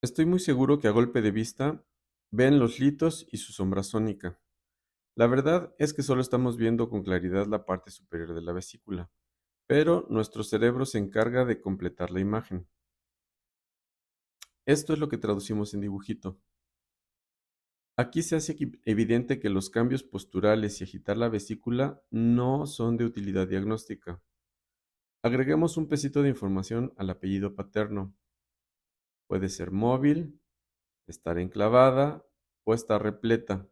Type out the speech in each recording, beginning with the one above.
Estoy muy seguro que a golpe de vista ven los litos y su sombra sónica. La verdad es que solo estamos viendo con claridad la parte superior de la vesícula, pero nuestro cerebro se encarga de completar la imagen. Esto es lo que traducimos en dibujito. Aquí se hace evidente que los cambios posturales y agitar la vesícula no son de utilidad diagnóstica. Agreguemos un pesito de información al apellido paterno. Puede ser móvil, estar enclavada o estar repleta.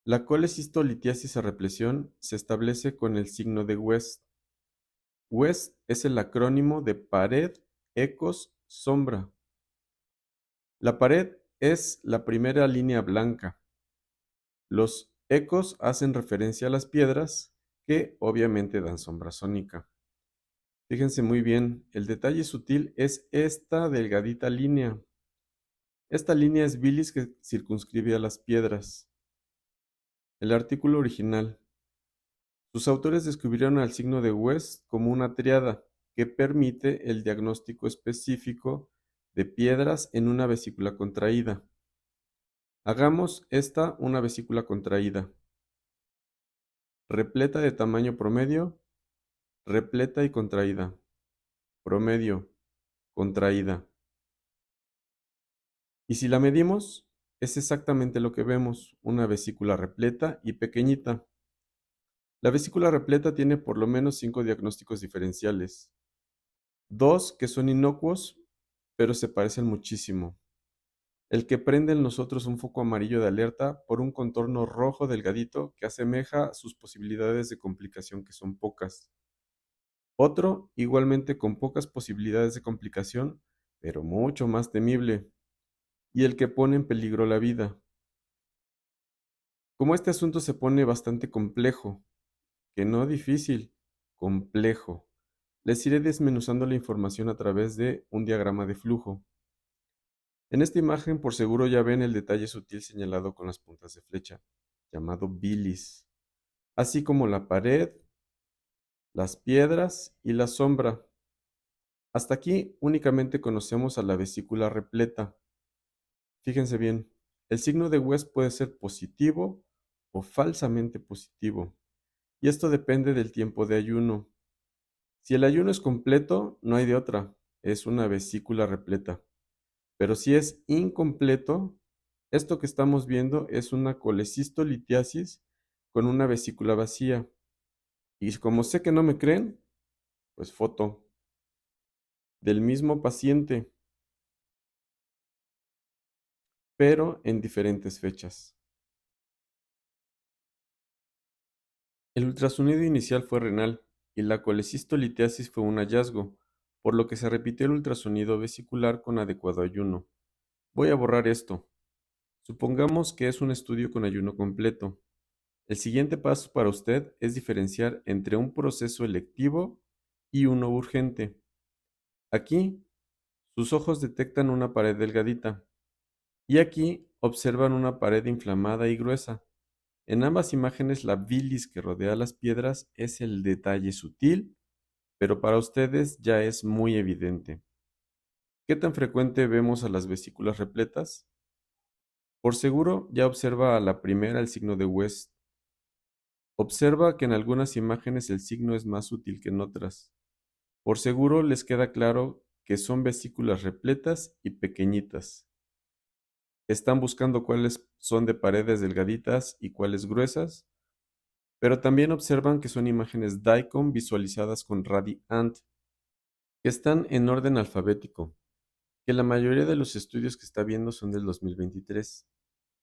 La colecistolitiasis a represión se establece con el signo de West. West es el acrónimo de pared, ecos, sombra. La pared es la primera línea blanca. Los ecos hacen referencia a las piedras que obviamente dan sombra sónica. Fíjense muy bien, el detalle sutil es esta delgadita línea. Esta línea es bilis que circunscribe a las piedras. El artículo original. Sus autores descubrieron al signo de West como una tríada que permite el diagnóstico específico de piedras en una vesícula contraída. Hagamos esta una vesícula contraída, repleta de tamaño promedio, repleta y contraída, promedio, contraída. Y si la medimos, es exactamente lo que vemos, una vesícula repleta y pequeñita. La vesícula repleta tiene por lo menos 5 diagnósticos diferenciales. 2 que son inocuos, pero se parecen muchísimo. El que prende en nosotros un foco amarillo de alerta por un contorno rojo delgadito que asemeja sus posibilidades de complicación, que son pocas. Otro, igualmente con pocas posibilidades de complicación, pero mucho más temible. Y el que pone en peligro la vida. Como este asunto se pone bastante complejo, que no difícil, complejo, les iré desmenuzando la información a través de un diagrama de flujo. En esta imagen por seguro ya ven el detalle sutil señalado con las puntas de flecha, llamado bilis, así como la pared, las piedras y la sombra. Hasta aquí únicamente conocemos a la vesícula repleta. Fíjense bien, el signo de West puede ser positivo o falsamente positivo, y esto depende del tiempo de ayuno. Si el ayuno es completo, no hay de otra, es una vesícula repleta. Pero si es incompleto, esto que estamos viendo es una colecistolitiasis con una vesícula vacía. Y como sé que no me creen, pues foto del mismo paciente, pero en diferentes fechas. El ultrasonido inicial fue renal y la colecistolitiasis fue un hallazgo, por lo que se repitió el ultrasonido vesicular con adecuado ayuno. Voy a borrar esto. Supongamos que es un estudio con ayuno completo. El siguiente paso para usted es diferenciar entre un proceso electivo y uno urgente. Aquí, sus ojos detectan una pared delgadita y aquí observan una pared inflamada y gruesa. En ambas imágenes la bilis que rodea las piedras es el detalle sutil, pero para ustedes ya es muy evidente. ¿Qué tan frecuente vemos a las vesículas repletas? Por seguro ya observa a la primera el signo de West. Observa que en algunas imágenes el signo es más sutil que en otras. Por seguro les queda claro que son vesículas repletas y pequeñitas. Están buscando cuáles son de paredes delgaditas y cuáles gruesas, pero también observan que son imágenes DICOM visualizadas con RADI-ANT, que están en orden alfabético, que la mayoría de los estudios que está viendo son del 2023,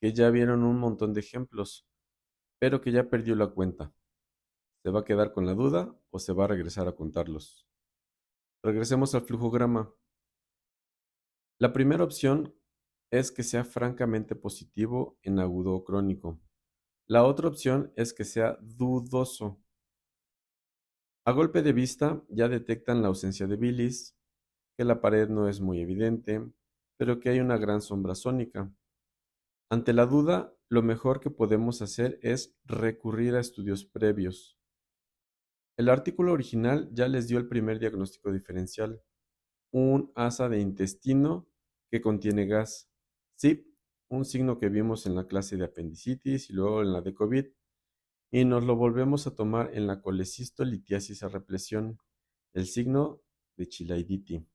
que ya vieron un montón de ejemplos, pero que ya perdió la cuenta. ¿Se va a quedar con la duda o se va a regresar a contarlos? Regresemos al flujograma. La primera opción es que sea francamente positivo en agudo o crónico. La otra opción es que sea dudoso. A golpe de vista ya detectan la ausencia de bilis, que la pared no es muy evidente, pero que hay una gran sombra sónica. Ante la duda, lo mejor que podemos hacer es recurrir a estudios previos. El artículo original ya les dio el primer diagnóstico diferencial, un asa de intestino que contiene gas. Sí, un signo que vimos en la clase de apendicitis y luego en la de COVID, y nos lo volvemos a tomar en la colecistolitiasis a represión, el signo de Chilaiditi.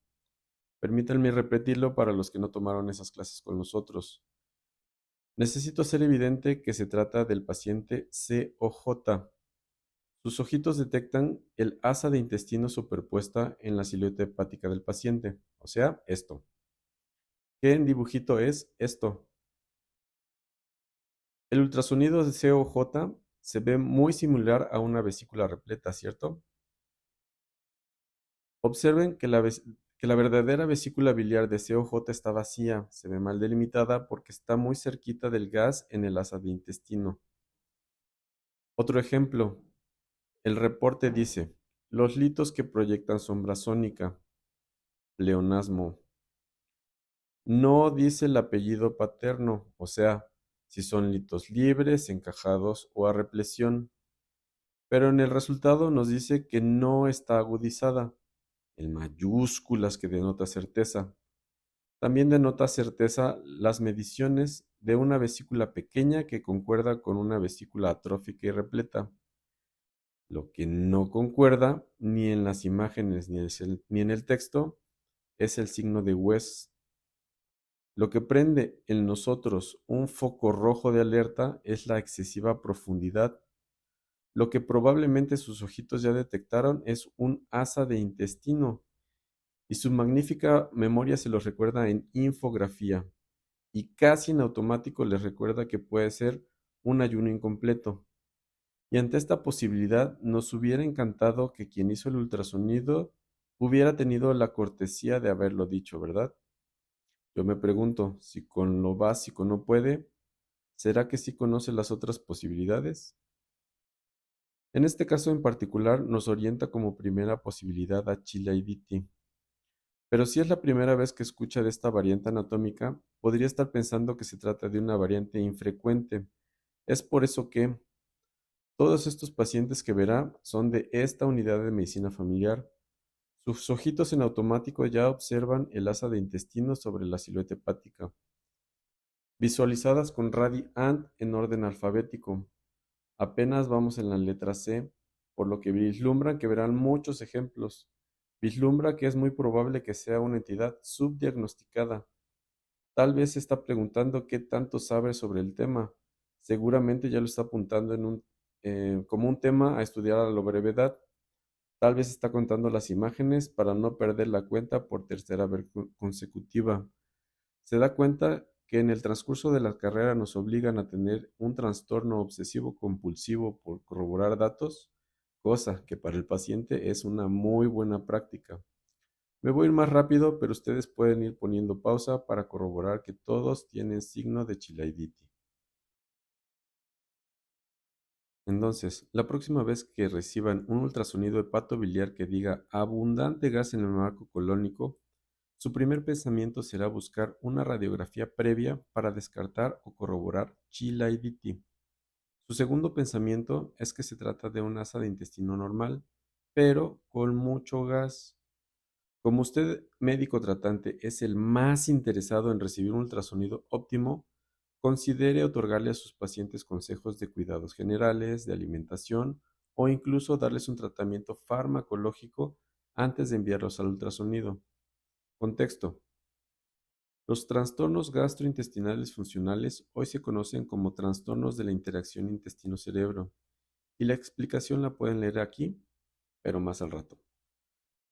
Permítanme repetirlo para los que no tomaron esas clases con nosotros. Necesito hacer evidente que se trata del paciente COJ. Sus ojitos detectan el asa de intestino superpuesta en la silueta hepática del paciente, o sea, esto. ¿Qué en dibujito es esto? El ultrasonido de COJ se ve muy similar a una vesícula repleta, ¿cierto? Observen que la verdadera vesícula biliar de COJ está vacía, se ve mal delimitada porque está muy cerquita del gas en el asa de intestino. Otro ejemplo, el reporte dice, los litos que proyectan sombra sónica, pleonasmo. No dice el apellido paterno, o sea, si son litos libres, encajados o a represión, pero en el resultado nos dice que no está agudizada, en mayúsculas que denota certeza. También denota certeza las mediciones de una vesícula pequeña que concuerda con una vesícula atrófica y repleta. Lo que no concuerda ni en las imágenes ni en el texto es el signo de West. Lo que prende en nosotros un foco rojo de alerta es la excesiva profundidad. Lo que probablemente sus ojitos ya detectaron es un asa de intestino y su magnífica memoria se los recuerda en infografía y casi en automático les recuerda que puede ser un ayuno incompleto. Y ante esta posibilidad nos hubiera encantado que quien hizo el ultrasonido hubiera tenido la cortesía de haberlo dicho, ¿verdad? Yo me pregunto, si con lo básico no puede, ¿será que sí conoce las otras posibilidades? En este caso en particular nos orienta como primera posibilidad a Chilaiditi. Pero si es la primera vez que escucha de esta variante anatómica, podría estar pensando que se trata de una variante infrecuente. Es por eso que todos estos pacientes que verá son de esta unidad de medicina familiar. Sus ojitos en automático ya observan el asa de intestino sobre la silueta hepática, visualizadas con radi-ant en orden alfabético. Apenas vamos en la letra C, por lo que vislumbran que verán muchos ejemplos. Vislumbra que es muy probable que sea una entidad subdiagnosticada. Tal vez se está preguntando qué tanto sabe sobre el tema. Seguramente ya lo está apuntando como un tema a estudiar a la brevedad. Tal vez está contando las imágenes para no perder la cuenta por tercera vez consecutiva. Se da cuenta que en el transcurso de la carrera nos obligan a tener un trastorno obsesivo compulsivo por corroborar datos, cosa que para el paciente es una muy buena práctica. Me voy a ir más rápido, pero ustedes pueden ir poniendo pausa para corroborar que todos tienen signo de Chilaiditi. Entonces, la próxima vez que reciban un ultrasonido hepatobiliar que diga abundante gas en el marco colónico, su primer pensamiento será buscar una radiografía previa para descartar o corroborar Chilaiditi. Su segundo pensamiento es que se trata de un asa de intestino normal, pero con mucho gas. Como usted, médico tratante, es el más interesado en recibir un ultrasonido óptimo, considere otorgarle a sus pacientes consejos de cuidados generales, de alimentación o incluso darles un tratamiento farmacológico antes de enviarlos al ultrasonido. Contexto. Los trastornos gastrointestinales funcionales hoy se conocen como trastornos de la interacción intestino-cerebro y la explicación la pueden leer aquí, pero más al rato.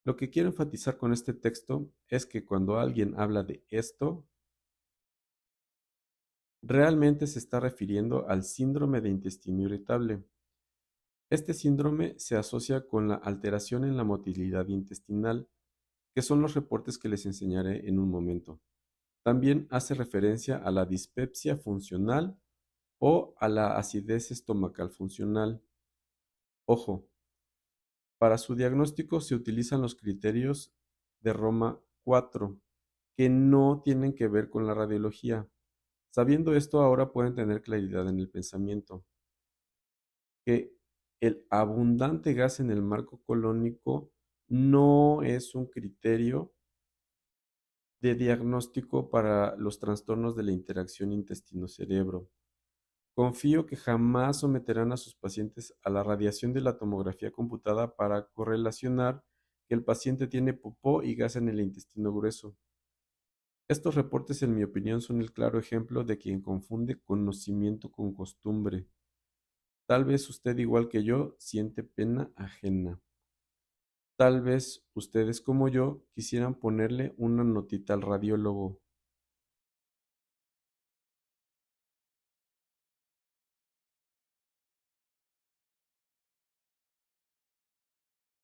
Lo que quiero enfatizar con este texto es que cuando alguien habla de esto, realmente se está refiriendo al síndrome de intestino irritable. Este síndrome se asocia con la alteración en la motilidad intestinal, que son los reportes que les enseñaré en un momento. También hace referencia a la dispepsia funcional o a la acidez estomacal funcional. Ojo, para su diagnóstico se utilizan los criterios de Roma 4, que no tienen que ver con la radiología. Sabiendo esto, ahora pueden tener claridad en el pensamiento, que el abundante gas en el marco colónico no es un criterio de diagnóstico para los trastornos de la interacción intestino-cerebro. Confío que jamás someterán a sus pacientes a la radiación de la tomografía computada para correlacionar que el paciente tiene popó y gas en el intestino grueso. Estos reportes, en mi opinión, son el claro ejemplo de quien confunde conocimiento con costumbre. Tal vez usted, igual que yo, siente pena ajena. Tal vez ustedes, como yo, quisieran ponerle una notita al radiólogo.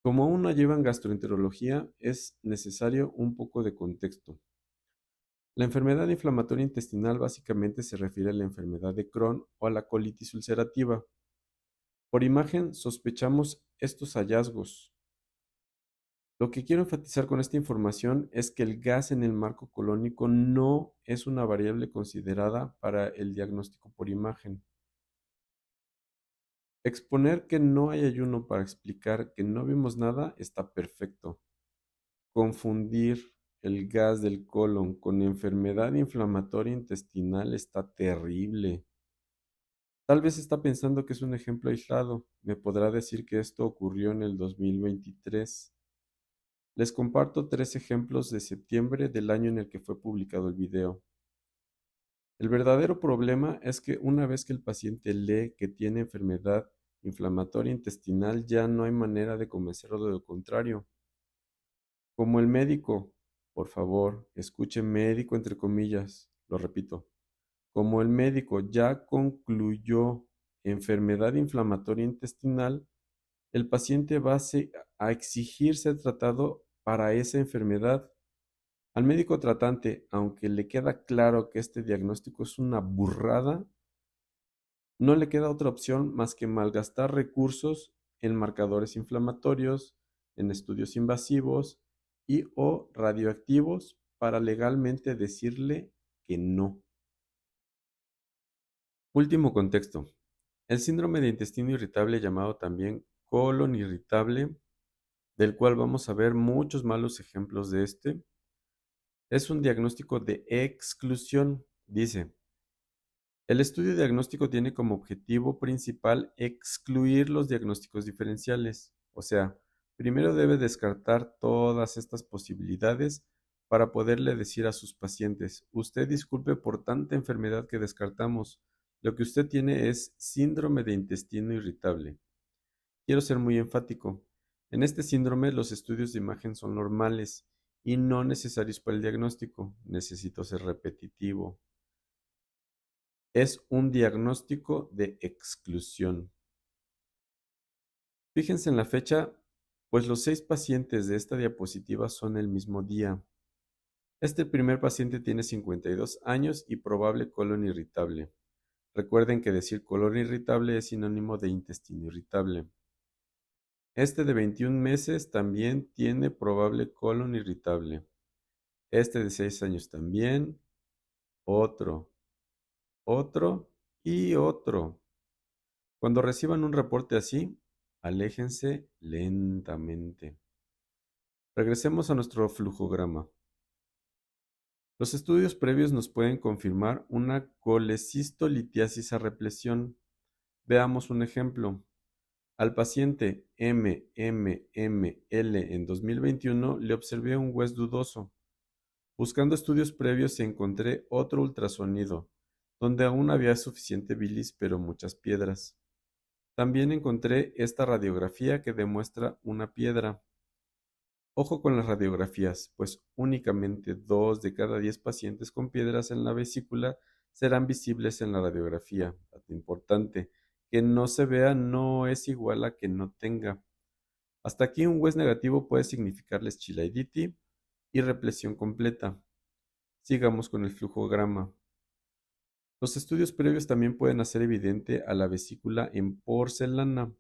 Como aún no llevan gastroenterología, es necesario un poco de contexto. La enfermedad inflamatoria intestinal básicamente se refiere a la enfermedad de Crohn o a la colitis ulcerativa. Por imagen, sospechamos estos hallazgos. Lo que quiero enfatizar con esta información es que el gas en el marco colónico no es una variable considerada para el diagnóstico por imagen. Exponer que no hay ayuno para explicar que no vimos nada está perfecto. Confundir el gas del colon con enfermedad inflamatoria intestinal está terrible. Tal vez está pensando que es un ejemplo aislado. Me podrá decir que esto ocurrió en el 2023. Les comparto 3 ejemplos de septiembre del año en el que fue publicado el video. El verdadero problema es que una vez que el paciente lee que tiene enfermedad inflamatoria intestinal, ya no hay manera de convencerlo de lo contrario. Como el médico, por favor, escuche médico entre comillas, lo repito, como el médico ya concluyó enfermedad inflamatoria intestinal, el paciente va a exigir ser tratado para esa enfermedad. Al médico tratante, aunque le queda claro que este diagnóstico es una burrada, no le queda otra opción más que malgastar recursos en marcadores inflamatorios, en estudios invasivos y o radioactivos para legalmente decirle que no. Último contexto. El síndrome de intestino irritable, llamado también colon irritable, del cual vamos a ver muchos malos ejemplos de este, es un diagnóstico de exclusión. Dice, el estudio diagnóstico tiene como objetivo principal excluir los diagnósticos diferenciales. O sea, primero debe descartar todas estas posibilidades para poderle decir a sus pacientes, usted disculpe por tanta enfermedad que descartamos, lo que usted tiene es síndrome de intestino irritable. Quiero ser muy enfático. En este síndrome los estudios de imagen son normales y no necesarios para el diagnóstico. Necesito ser repetitivo. Es un diagnóstico de exclusión. Fíjense en la fecha, pues los 6 pacientes de esta diapositiva son el mismo día. Este primer paciente tiene 52 años y probable colon irritable. Recuerden que decir colon irritable es sinónimo de intestino irritable. Este de 21 meses también tiene probable colon irritable. Este de 6 años también. Otro, otro y otro. Cuando reciban un reporte así, aléjense lentamente. Regresemos a nuestro flujograma. Los estudios previos nos pueden confirmar una colecistolitiasis a represión. Veamos un ejemplo. Al paciente MMML en 2021 le observé un West dudoso. Buscando estudios previos encontré otro ultrasonido, donde aún había suficiente bilis pero muchas piedras. También encontré esta radiografía que demuestra una piedra. Ojo con las radiografías, pues únicamente 2 de cada 10 pacientes con piedras en la vesícula serán visibles en la radiografía. Dato importante, que no se vea no es igual a que no tenga. Hasta aquí un West negativo puede significarles chilaiditi y represión completa. Sigamos con el flujograma. Los estudios previos también pueden hacer evidente a la vesícula en porcelana.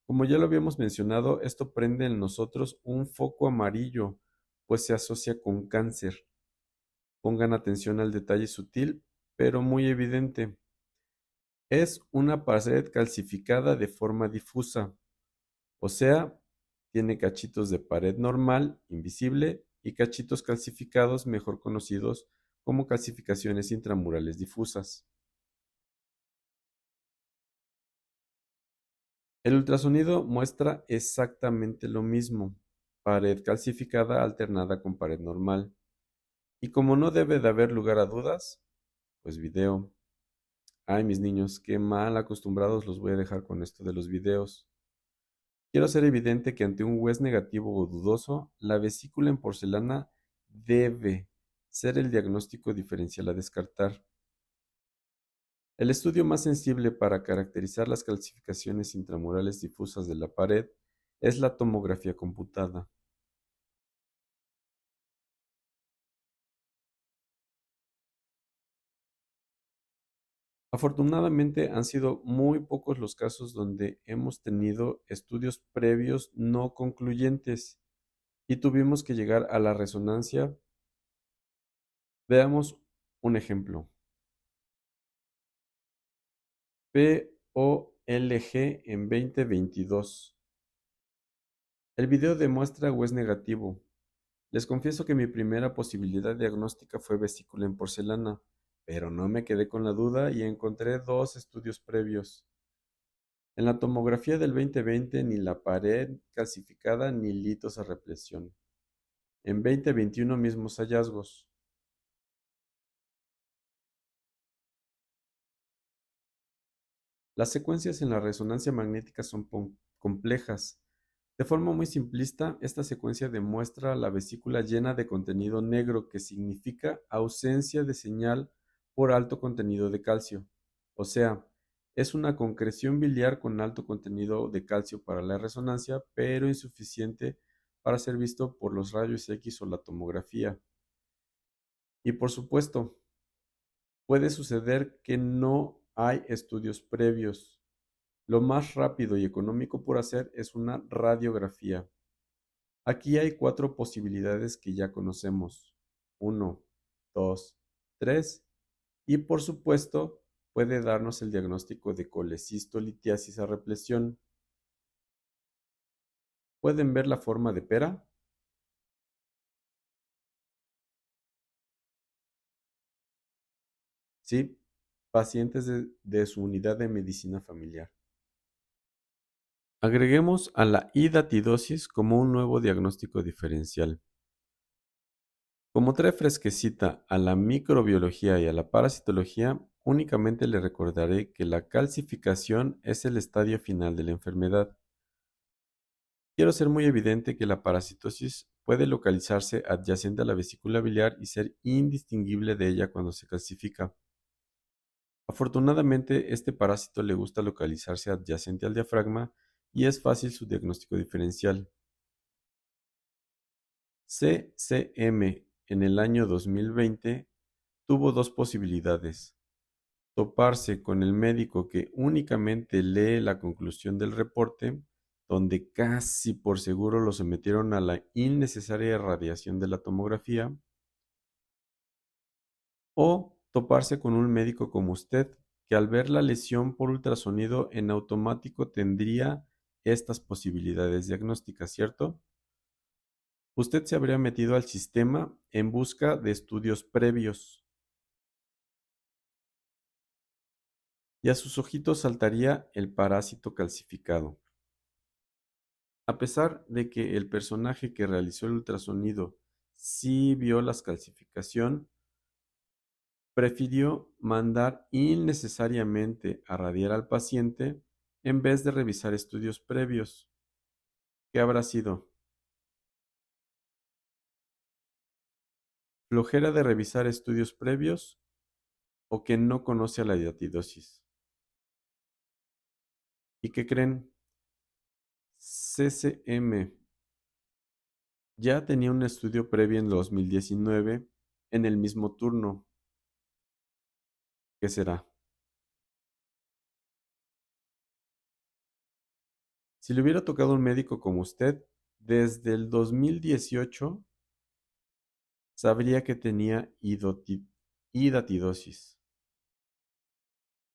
Como ya lo habíamos mencionado, esto prende en nosotros un foco amarillo, pues se asocia con cáncer. Pongan atención al detalle sutil, pero muy evidente. Es una pared calcificada de forma difusa, o sea, tiene cachitos de pared normal, invisible, y cachitos calcificados, mejor conocidos como calcificaciones intramurales difusas. El ultrasonido muestra exactamente lo mismo, pared calcificada alternada con pared normal. Y como no debe de haber lugar a dudas, pues video. Ay, mis niños, qué mal acostumbrados los voy a dejar con esto de los videos. Quiero hacer evidente que ante un West negativo o dudoso, la vesícula en porcelana debe ser el diagnóstico diferencial a descartar. El estudio más sensible para caracterizar las calcificaciones intramurales difusas de la pared es la tomografía computada. Afortunadamente han sido muy pocos los casos donde hemos tenido estudios previos no concluyentes y tuvimos que llegar a la resonancia. Veamos un ejemplo. POLG en 2022. El video demuestra o es negativo. Les confieso que mi primera posibilidad diagnóstica fue vesícula en porcelana, pero no me quedé con la duda y encontré dos estudios previos. En la tomografía del 2020 ni la pared calcificada ni litos a represión. En 2021 mismos hallazgos. Las secuencias en la resonancia magnética son complejas. De forma muy simplista, esta secuencia demuestra la vesícula llena de contenido negro, que significa ausencia de señal por alto contenido de calcio. O sea, es una concreción biliar con alto contenido de calcio para la resonancia, pero insuficiente para ser visto por los rayos X o la tomografía. Y por supuesto, puede suceder que no hay estudios previos. Lo más rápido y económico por hacer es una radiografía. Aquí hay cuatro posibilidades que ya conocemos. Uno, 2, 3. Y por supuesto, puede darnos el diagnóstico de colecistolitiasis a represión. ¿Pueden ver la forma de pera? Sí, pacientes de su unidad de medicina familiar. Agreguemos a la hidatidosis como un nuevo diagnóstico diferencial. Como trae fresquecita a la microbiología y a la parasitología, únicamente le recordaré que la calcificación es el estadio final de la enfermedad. Quiero ser muy evidente que la parasitosis puede localizarse adyacente a la vesícula biliar y ser indistinguible de ella cuando se calcifica. Afortunadamente, este parásito le gusta localizarse adyacente al diafragma y es fácil su diagnóstico diferencial. CCM en el año 2020 tuvo dos posibilidades: toparse con el médico que únicamente lee la conclusión del reporte, donde casi por seguro lo sometieron a la innecesaria radiación de la tomografía, o toparse con un médico como usted, que al ver la lesión por ultrasonido en automático tendría estas posibilidades diagnósticas, ¿cierto? Usted se habría metido al sistema en busca de estudios previos y a sus ojitos saltaría el parásito calcificado. A pesar de que el personaje que realizó el ultrasonido sí vio la calcificación, prefirió mandar innecesariamente a radiar al paciente en vez de revisar estudios previos. ¿Qué habrá sido? ¿Flojera de revisar estudios previos o que no conoce a la hidratidosis? ¿Y qué creen? CCM ya tenía un estudio previo en 2019 en el mismo turno. ¿Qué será? Si le hubiera tocado un médico como usted, desde el 2018 sabría que tenía hidatidosis.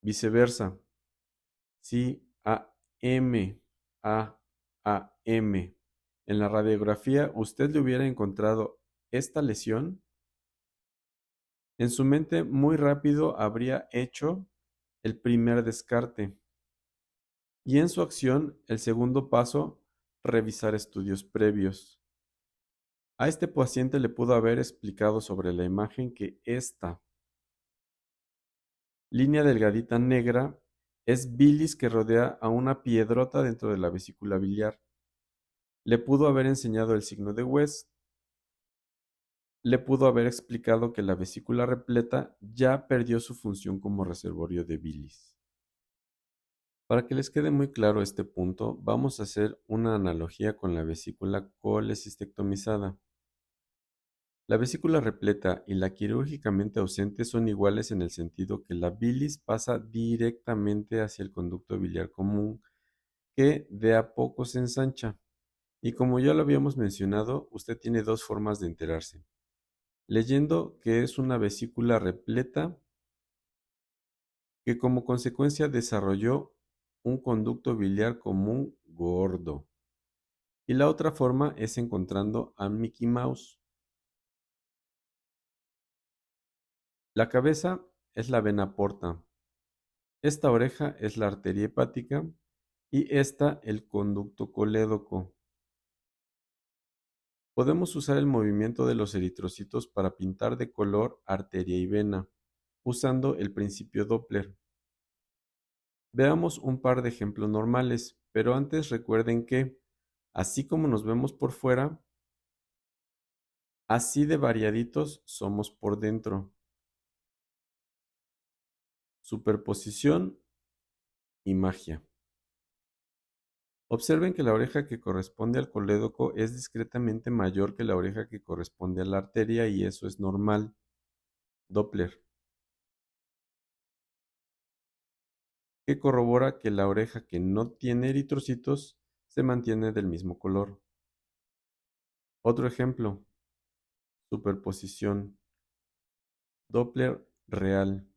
Viceversa, si a M en la radiografía usted le hubiera encontrado esta lesión, en su mente muy rápido habría hecho el primer descarte y en su acción el segundo paso, revisar estudios previos. A este paciente le pudo haber explicado sobre la imagen que esta línea delgadita negra es bilis que rodea a una piedrota dentro de la vesícula biliar. Le pudo haber enseñado el signo de West, le pudo haber explicado que la vesícula repleta ya perdió su función como reservorio de bilis. Para que les quede muy claro este punto, vamos a hacer una analogía con la vesícula colecistectomizada. La vesícula repleta y la quirúrgicamente ausente son iguales en el sentido que la bilis pasa directamente hacia el conducto biliar común que de a poco se ensancha. Y como ya lo habíamos mencionado, usted tiene dos formas de enterarse. Leyendo que es una vesícula repleta que como consecuencia desarrolló un conducto biliar común gordo. Y la otra forma es encontrando a Mickey Mouse. La cabeza es la vena porta, esta oreja es la arteria hepática y esta el conducto colédoco. Podemos usar el movimiento de los eritrocitos para pintar de color arteria y vena, usando el principio Doppler. Veamos un par de ejemplos normales, pero antes recuerden que, así como nos vemos por fuera, así de variaditos somos por dentro. Superposición y magia. Observen que la oreja que corresponde al colédoco es discretamente mayor que la oreja que corresponde a la arteria y eso es normal. Doppler, que corrobora que la oreja que no tiene eritrocitos se mantiene del mismo color. Otro ejemplo, superposición. Doppler real.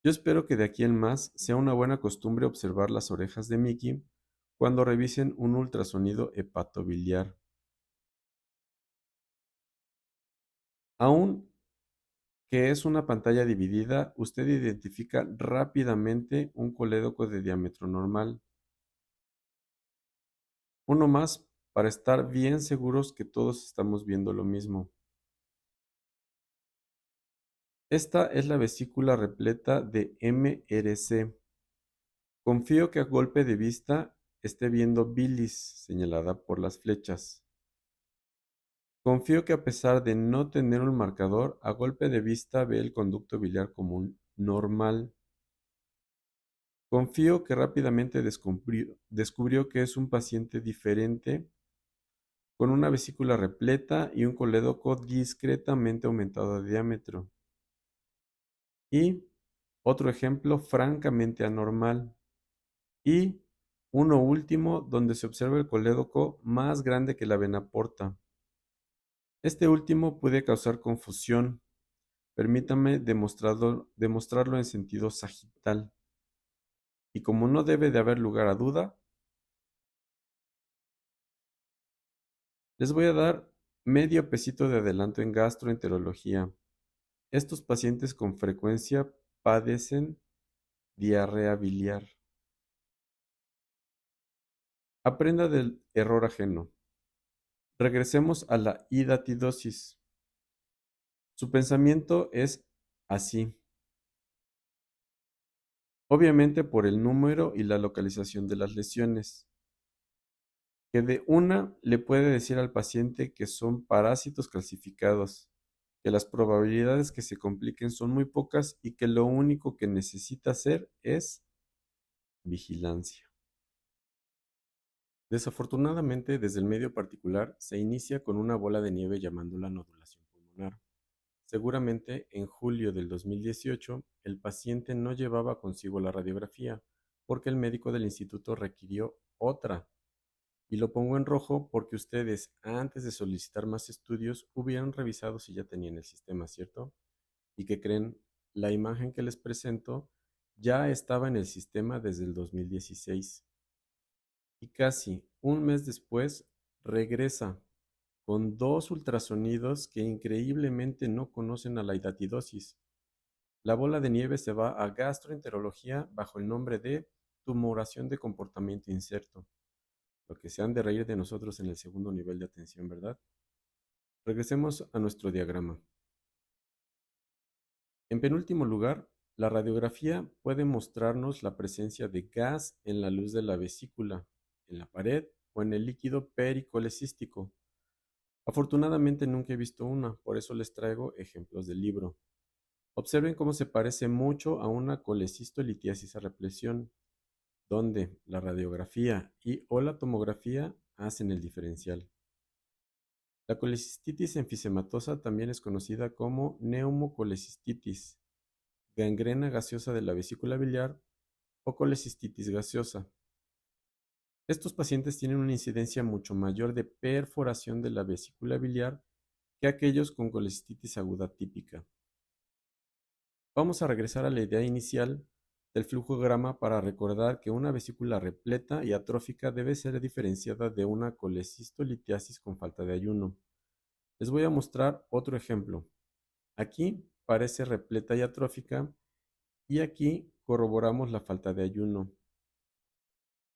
Yo espero que de aquí en más sea una buena costumbre observar las orejas de Mickey cuando revisen un ultrasonido hepatobiliar. Aún que es una pantalla dividida, usted identifica rápidamente un colédoco de diámetro normal. Uno más para estar bien seguros que todos estamos viendo lo mismo. Esta es la vesícula repleta de MRC. Confío que a golpe de vista esté viendo bilis señalada por las flechas. Confío que a pesar de no tener un marcador, a golpe de vista ve el conducto biliar común normal. Confío que rápidamente descubrió que es un paciente diferente, con una vesícula repleta y un colédoco discretamente aumentado de diámetro. Y otro ejemplo francamente anormal. Y uno último donde se observa el colédoco más grande que la vena porta. Este último puede causar confusión. Permítame demostrarlo en sentido sagital. Y como no debe de haber lugar a duda, les voy a dar medio pesito de adelanto en gastroenterología. Estos pacientes con frecuencia padecen diarrea biliar. Aprenda del error ajeno. Regresemos a la hidatidosis. Su pensamiento es así, obviamente por el número y la localización de las lesiones, que de una le puede decir al paciente que son parásitos calcificados, que las probabilidades que se compliquen son muy pocas y que lo único que necesita hacer es vigilancia. Desafortunadamente, desde el medio particular se inicia con una bola de nieve llamándola nodulación pulmonar. Seguramente en julio del 2018 el paciente no llevaba consigo la radiografía porque el médico del instituto requirió otra. Y lo pongo en rojo porque ustedes, antes de solicitar más estudios, hubieran revisado si ya tenían el sistema, ¿cierto? Y que creen, la imagen que les presento ya estaba en el sistema desde el 2016. Y casi un mes después regresa con dos ultrasonidos que increíblemente no conocen a la hidatidosis. La bola de nieve se va a gastroenterología bajo el nombre de tumoración de comportamiento incerto. Lo que se han de reír de nosotros en el segundo nivel de atención, ¿verdad? Regresemos a nuestro diagrama. En penúltimo lugar, la radiografía puede mostrarnos la presencia de gas en la luz de la vesícula, en la pared o en el líquido pericolecístico. Afortunadamente nunca he visto una, por eso les traigo ejemplos del libro. Observen cómo se parece mucho a una colecistolitiasis a represión, donde la radiografía y o la tomografía hacen el diferencial. La colecistitis enfisematosa también es conocida como neumocolecistitis, gangrena gaseosa de la vesícula biliar o colecistitis gaseosa. Estos pacientes tienen una incidencia mucho mayor de perforación de la vesícula biliar que aquellos con colecistitis aguda típica. Vamos a regresar a la idea inicial del flujograma para recordar que una vesícula repleta y atrófica debe ser diferenciada de una colecistolitiasis con falta de ayuno. Les voy a mostrar otro ejemplo. Aquí parece repleta y atrófica y aquí corroboramos la falta de ayuno.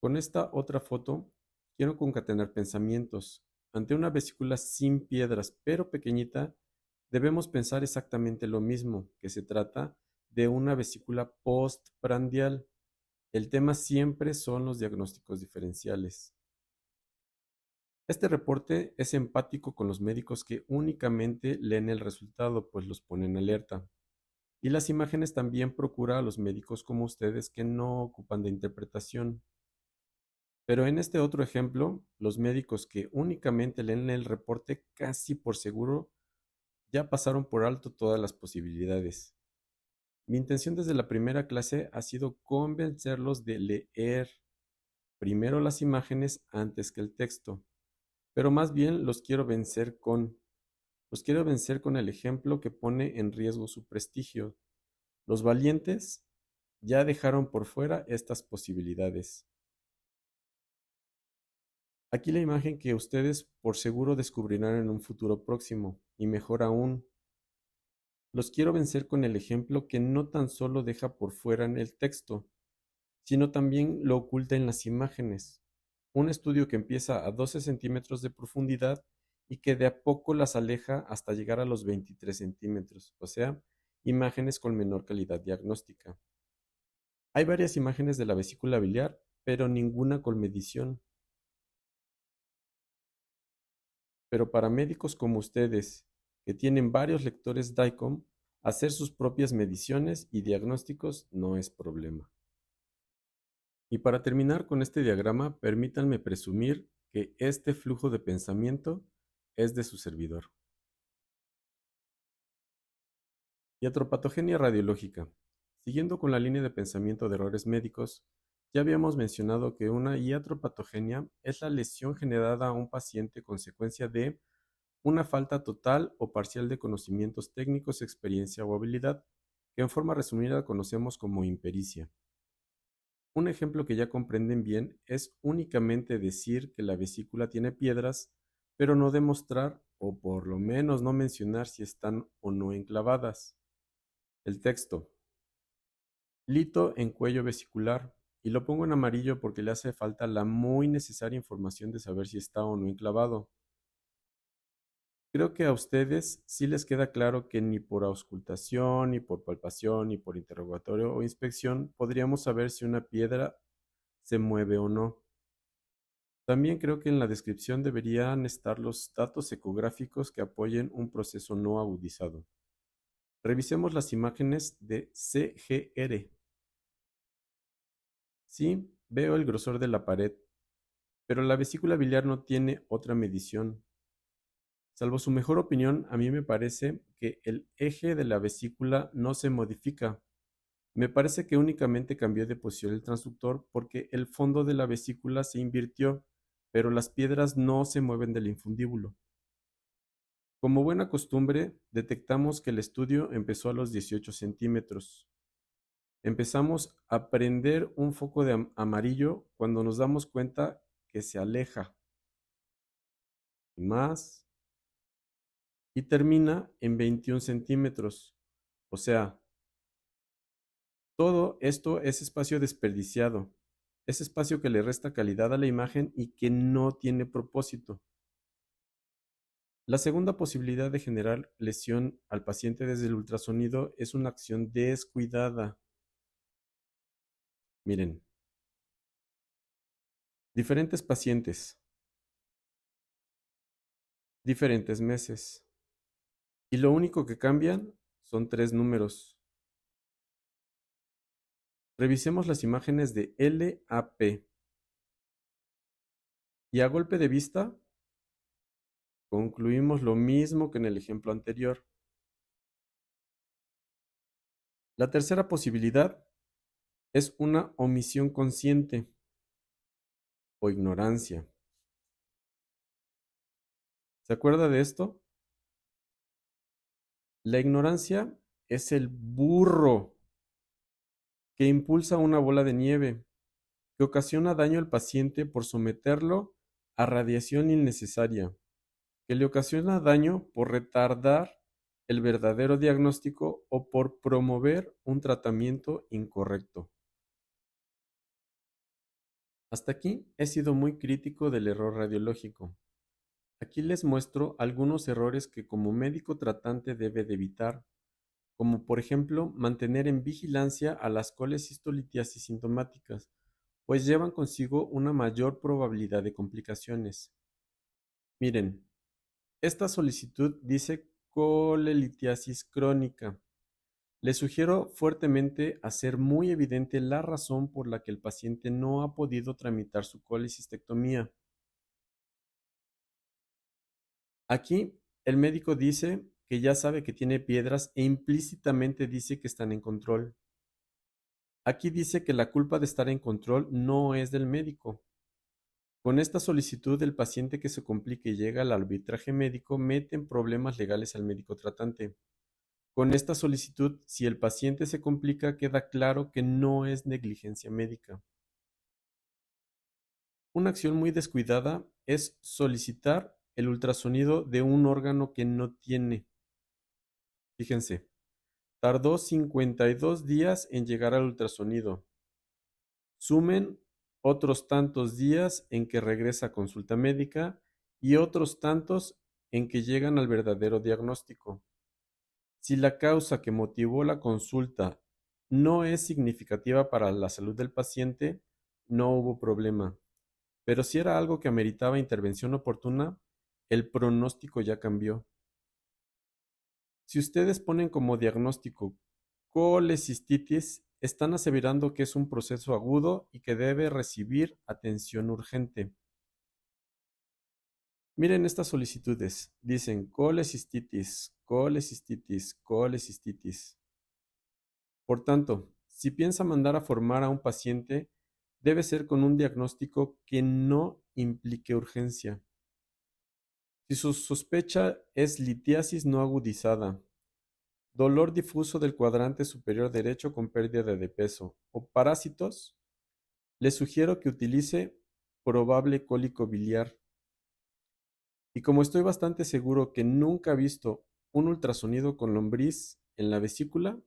Con esta otra foto quiero concatenar pensamientos. Ante una vesícula sin piedras pero pequeñita, debemos pensar exactamente lo mismo, que se trata de una vesícula postprandial. El tema siempre son los diagnósticos diferenciales. Este reporte es empático con los médicos que únicamente leen el resultado, pues los pone en alerta. Y las imágenes también procura a los médicos como ustedes que no ocupan de interpretación. Pero en este otro ejemplo, los médicos que únicamente leen el reporte casi por seguro ya pasaron por alto todas las posibilidades. Mi intención desde la primera clase ha sido convencerlos de leer primero las imágenes antes que el texto, pero más bien los quiero vencer con el ejemplo que pone en riesgo su prestigio. Los valientes ya dejaron por fuera estas posibilidades. Aquí la imagen que ustedes por seguro descubrirán en un futuro próximo, y mejor aún, los quiero vencer con el ejemplo que no tan solo deja por fuera en el texto, sino también lo oculta en las imágenes. Un estudio que empieza a 12 centímetros de profundidad y que de a poco las aleja hasta llegar a los 23 centímetros, o sea, imágenes con menor calidad diagnóstica. Hay varias imágenes de la vesícula biliar, pero ninguna con medición. Pero para médicos como ustedes, que tienen varios lectores DICOM, hacer sus propias mediciones y diagnósticos no es problema. Y para terminar con este diagrama, permítanme presumir que este flujo de pensamiento es de su servidor. Iatropatogenia radiológica. Siguiendo con la línea de pensamiento de errores médicos, ya habíamos mencionado que una iatropatogenia es la lesión generada a un paciente consecuencia de una falta total o parcial de conocimientos técnicos, experiencia o habilidad, que en forma resumida conocemos como impericia. Un ejemplo que ya comprenden bien es únicamente decir que la vesícula tiene piedras, pero no demostrar, o por lo menos no mencionar si están o no enclavadas. El texto. Lito en cuello vesicular. Y lo pongo en amarillo porque le hace falta la muy necesaria información de saber si está o no enclavado. Creo que a ustedes sí les queda claro que ni por auscultación, ni por palpación, ni por interrogatorio o inspección podríamos saber si una piedra se mueve o no. También creo que en la descripción deberían estar los datos ecográficos que apoyen un proceso no agudizado. Revisemos las imágenes de CGR. Sí, veo el grosor de la pared, pero la vesícula biliar no tiene otra medición. Salvo su mejor opinión, a mí me parece que el eje de la vesícula no se modifica. Me parece que únicamente cambió de posición el transductor porque el fondo de la vesícula se invirtió, pero las piedras no se mueven del infundíbulo. Como buena costumbre, detectamos que el estudio empezó a los 18 centímetros. Empezamos a prender un foco de amarillo cuando nos damos cuenta que se aleja. Más y termina en 21 centímetros. O sea, todo esto es espacio desperdiciado. Es espacio que le resta calidad a la imagen y que no tiene propósito. La segunda posibilidad de generar lesión al paciente desde el ultrasonido es una acción descuidada. Miren, diferentes pacientes, diferentes meses. Y lo único que cambian son tres números. Revisemos las imágenes de LAP y a golpe de vista concluimos lo mismo que en el ejemplo anterior. La tercera posibilidad es una omisión consciente o ignorancia. ¿Se acuerda de esto? La ignorancia es el burro que impulsa una bola de nieve, que ocasiona daño al paciente por someterlo a radiación innecesaria, que le ocasiona daño por retardar el verdadero diagnóstico o por promover un tratamiento incorrecto. Hasta aquí he sido muy crítico del error radiológico. Aquí les muestro algunos errores que como médico tratante debe de evitar, como por ejemplo mantener en vigilancia a las colecistolitiasis sintomáticas, pues llevan consigo una mayor probabilidad de complicaciones. Miren, esta solicitud dice colelitiasis crónica. Les sugiero fuertemente hacer muy evidente la razón por la que el paciente no ha podido tramitar su colecistectomía. Aquí el médico dice que ya sabe que tiene piedras e implícitamente dice que están en control. Aquí dice que la culpa de estar en control no es del médico. Con esta solicitud, el paciente que se complique y llega al arbitraje médico mete en problemas legales al médico tratante. Con esta solicitud, si el paciente se complica, queda claro que no es negligencia médica. Una acción muy descuidada es solicitar el ultrasonido de un órgano que no tiene. Fíjense, tardó 52 días en llegar al ultrasonido. Sumen otros tantos días en que regresa a consulta médica y otros tantos en que llegan al verdadero diagnóstico. Si la causa que motivó la consulta no es significativa para la salud del paciente, no hubo problema. Pero si era algo que ameritaba intervención oportuna, el pronóstico ya cambió. Si ustedes ponen como diagnóstico colecistitis, están aseverando que es un proceso agudo y que debe recibir atención urgente. Miren estas solicitudes. Dicen colecistitis, colecistitis, colecistitis. Por tanto, si piensa mandar a formar a un paciente, debe ser con un diagnóstico que no implique urgencia. Si su sospecha es litiasis no agudizada, dolor difuso del cuadrante superior derecho con pérdida de peso o parásitos, le sugiero que utilice probable cólico biliar. Y como estoy bastante seguro que nunca ha visto un ultrasonido con lombriz en la vesícula,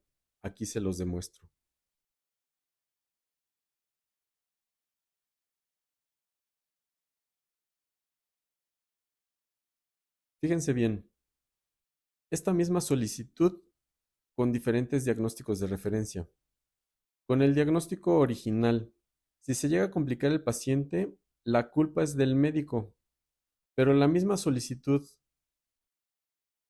aquí se los demuestro. Fíjense bien, esta misma solicitud con diferentes diagnósticos de referencia. Con el diagnóstico original, si se llega a complicar el paciente, la culpa es del médico, pero la misma solicitud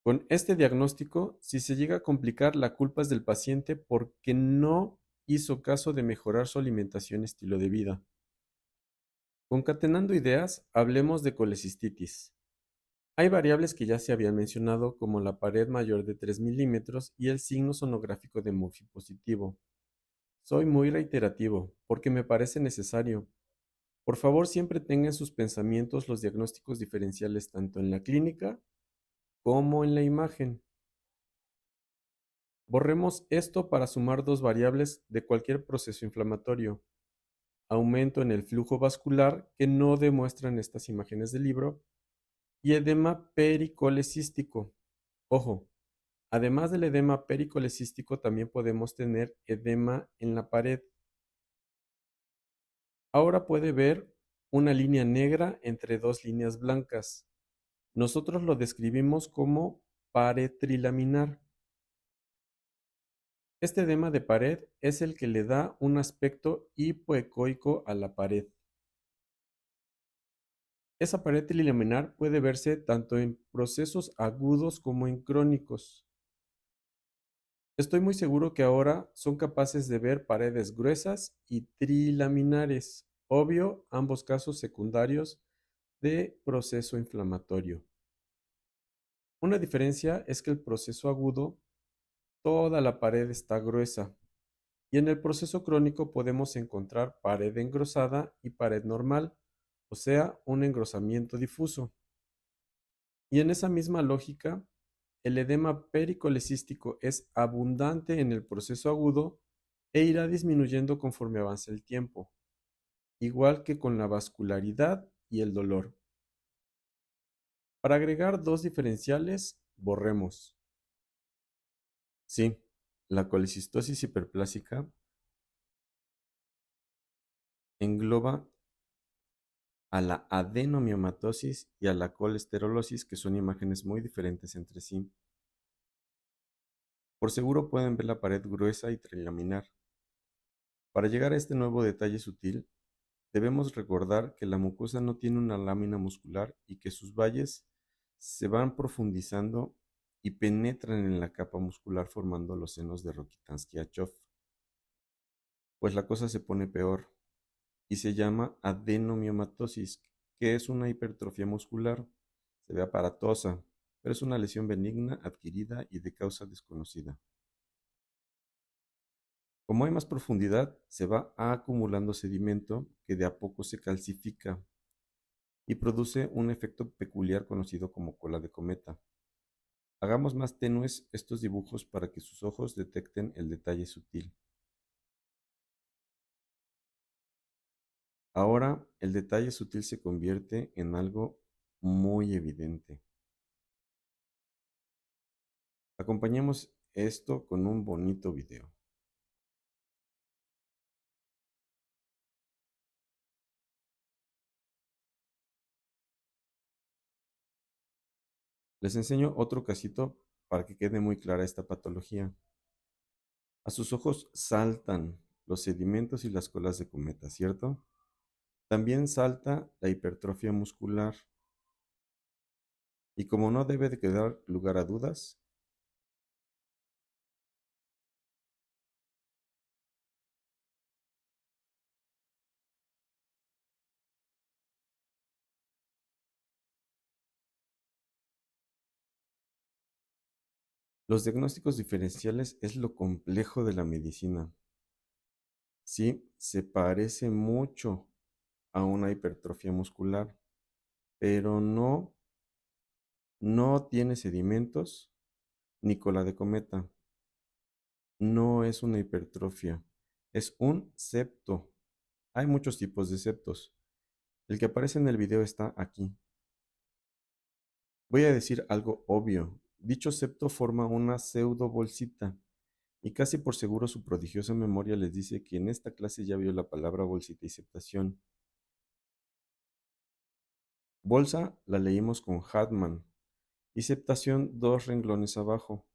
con este diagnóstico, si se llega a complicar, la culpa es del paciente porque no hizo caso de mejorar su alimentación y estilo de vida. Concatenando ideas, hablemos de colecistitis. Hay variables que ya se habían mencionado como la pared mayor de 3 milímetros y el signo sonográfico de Murphy positivo. Soy muy reiterativo porque me parece necesario. Por favor, siempre tengan en sus pensamientos los diagnósticos diferenciales tanto en la clínica como en la imagen. Borremos esto para sumar dos variables de cualquier proceso inflamatorio. Aumento en el flujo vascular que no demuestran estas imágenes del libro y edema pericolecístico. Ojo, además del edema pericolecístico, también podemos tener edema en la pared. Ahora puede ver una línea negra entre dos líneas blancas. Nosotros lo describimos como pared trilaminar. Este edema de pared es el que le da un aspecto hipoecoico a la pared. Esa pared trilaminar puede verse tanto en procesos agudos como en crónicos. Estoy muy seguro que ahora son capaces de ver paredes gruesas y trilaminares, obvio, ambos casos secundarios de proceso inflamatorio. Una diferencia es que el proceso agudo, toda la pared está gruesa, y en el proceso crónico podemos encontrar pared engrosada y pared normal, o sea, un engrosamiento difuso. Y en esa misma lógica, el edema pericolecístico es abundante en el proceso agudo e irá disminuyendo conforme avance el tiempo, igual que con la vascularidad y el dolor. Para agregar dos diferenciales, borremos. Sí, la colecistosis hiperplásica engloba a la adenomiomatosis y a la colesterolosis, que son imágenes muy diferentes entre sí. Por seguro pueden ver la pared gruesa y trilaminar. Para llegar a este nuevo detalle sutil, debemos recordar que la mucosa no tiene una lámina muscular y que sus valles se van profundizando y penetran en la capa muscular formando los senos de Rokitansky-Achov. Pues la cosa se pone peor y se llama adenomiomatosis, que es una hipertrofia muscular. Se ve aparatosa, pero es una lesión benigna adquirida y de causa desconocida. Como hay más profundidad, se va acumulando sedimento que de a poco se calcifica y produce un efecto peculiar conocido como cola de cometa. Hagamos más tenues estos dibujos para que sus ojos detecten el detalle sutil. Ahora el detalle sutil se convierte en algo muy evidente. Acompañemos esto con un bonito video. Les enseño otro casito para que quede muy clara esta patología. A sus ojos saltan los sedimentos y las colas de cometa, ¿cierto? También salta la hipertrofia muscular. Y como no debe de quedar lugar a dudas, los diagnósticos diferenciales es lo complejo de la medicina. Sí, se parece mucho a una hipertrofia muscular, pero no tiene sedimentos ni cola de cometa. No es una hipertrofia, es un septo. Hay muchos tipos de septos. El que aparece en el video está aquí. Voy a decir algo obvio. Dicho septo forma una pseudo bolsita y casi por seguro su prodigiosa memoria les dice que en esta clase ya vio la palabra bolsita y septación. Bolsa la leímos con Hartmann y septación dos renglones abajo.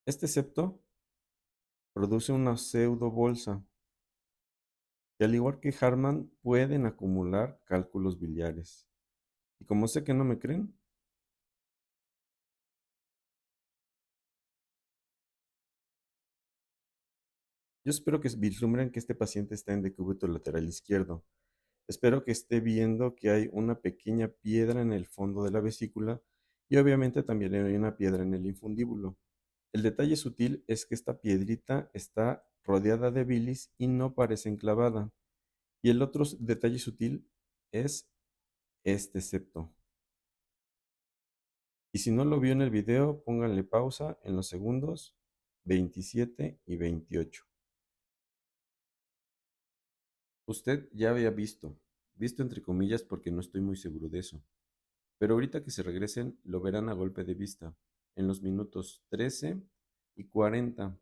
Este septo produce una pseudo bolsa que al igual que Hartmann pueden acumular cálculos biliares. Y como sé que no me creen, yo espero que vislumbren que este paciente está en decúbito lateral izquierdo. Espero que esté viendo que hay una pequeña piedra en el fondo de la vesícula y obviamente también hay una piedra en el infundíbulo. El detalle sutil es que esta piedrita está rodeada de bilis y no parece enclavada. Y el otro detalle sutil es este septo. Y si no lo vio en el video, pónganle pausa en los segundos 27 y 28. Usted ya había visto visto entre comillas porque no estoy muy seguro de eso. Pero ahorita que se regresen lo verán a golpe de vista, en los minutos 13 y 40.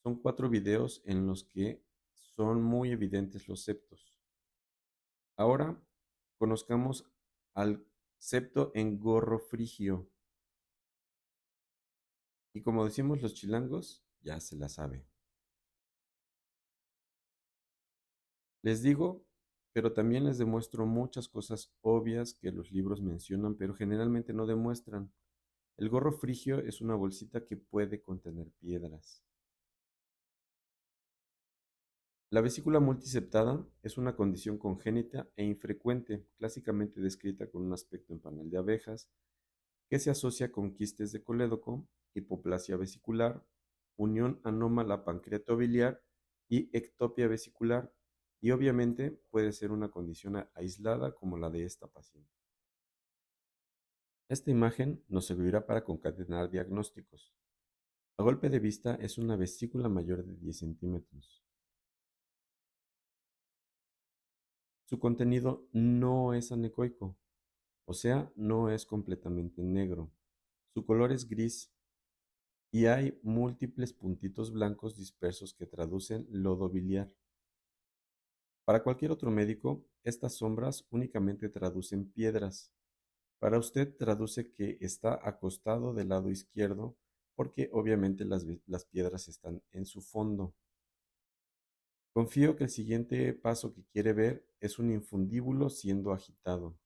Son 4 videos en los que son muy evidentes los septos. Ahora conozcamos al septo en gorro frigio. Y como decimos los chilangos, ya se la sabe. Les digo, pero también les demuestro muchas cosas obvias que los libros mencionan, pero generalmente no demuestran. El gorro frigio es una bolsita que puede contener piedras. La vesícula multiseptada es una condición congénita e infrecuente, clásicamente descrita con un aspecto en panal de abejas, que se asocia con quistes de colédoco, hipoplasia vesicular, unión anómala pancreatobiliar y ectopia vesicular, y obviamente puede ser una condición aislada como la de esta paciente. Esta imagen nos servirá para concatenar diagnósticos. A golpe de vista es una vesícula mayor de 10 centímetros. Su contenido no es anecoico, o sea, no es completamente negro. Su color es gris y hay múltiples puntitos blancos dispersos que traducen lodo biliar. Para cualquier otro médico, estas sombras únicamente traducen piedras. Para usted traduce que está acostado del lado izquierdo porque obviamente las piedras están en su fondo. Confío que el siguiente paso que quiere ver es un infundíbulo siendo agitado.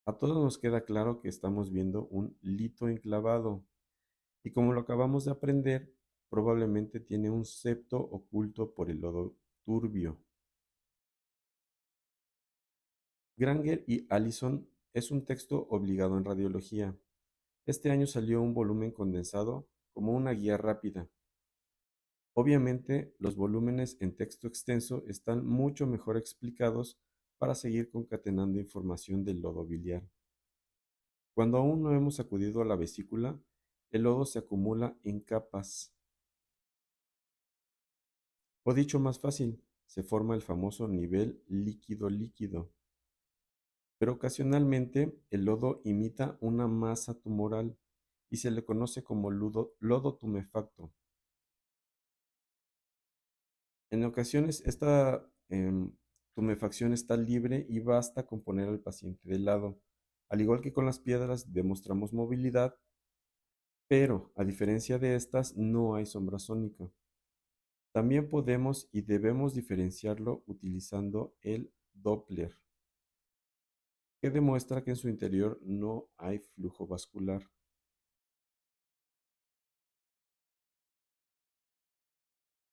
A todos nos queda claro que estamos viendo un lito enclavado y como lo acabamos de aprender, probablemente tiene un septo oculto por el lodo turbio. Granger y Allison es un texto obligado en radiología. Este año salió un volumen condensado como una guía rápida. Obviamente, los volúmenes en texto extenso están mucho mejor explicados para seguir concatenando información del lodo biliar. Cuando aún no hemos acudido a la vesícula, el lodo se acumula en capas. O dicho más fácil, se forma el famoso nivel líquido-líquido. Pero ocasionalmente el lodo imita una masa tumoral y se le conoce como lodo tumefacto. En ocasiones esta tumefacción está libre y basta con poner al paciente de lado. Al igual que con las piedras, demostramos movilidad, pero a diferencia de estas no hay sombra sónica. También podemos y debemos diferenciarlo utilizando el Doppler, que demuestra que en su interior no hay flujo vascular.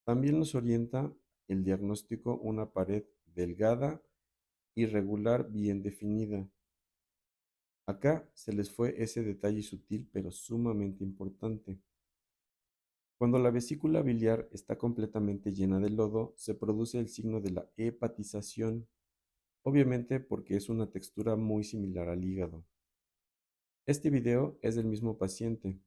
También nos orienta el diagnóstico una pared delgada, irregular, bien definida. Acá se les fue ese detalle sutil pero sumamente importante. Cuando la vesícula biliar está completamente llena de lodo, se produce el signo de la hepatización, obviamente porque es una textura muy similar al hígado. Este video es del mismo paciente.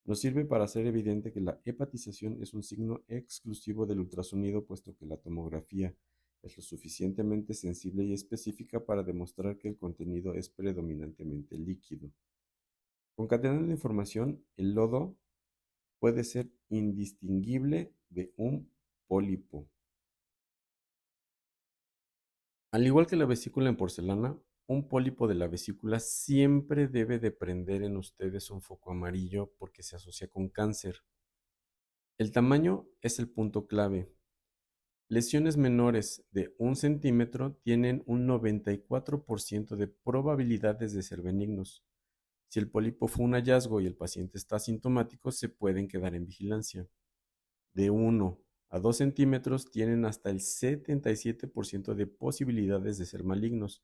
Nos sirve para hacer evidente que la hepatización es un signo exclusivo del ultrasonido, puesto que la tomografía es lo suficientemente sensible y específica para demostrar que el contenido es predominantemente líquido. Concatenando información, el lodo puede ser indistinguible de un pólipo. Al igual que la vesícula en porcelana, un pólipo de la vesícula siempre debe de prender en ustedes un foco amarillo porque se asocia con cáncer. El tamaño es el punto clave. Lesiones menores de 1 centímetro tienen un 94% de probabilidades de ser benignos. Si el pólipo fue un hallazgo y el paciente está asintomático, se pueden quedar en vigilancia. De 1 a 2 centímetros tienen hasta el 77% de posibilidades de ser malignos.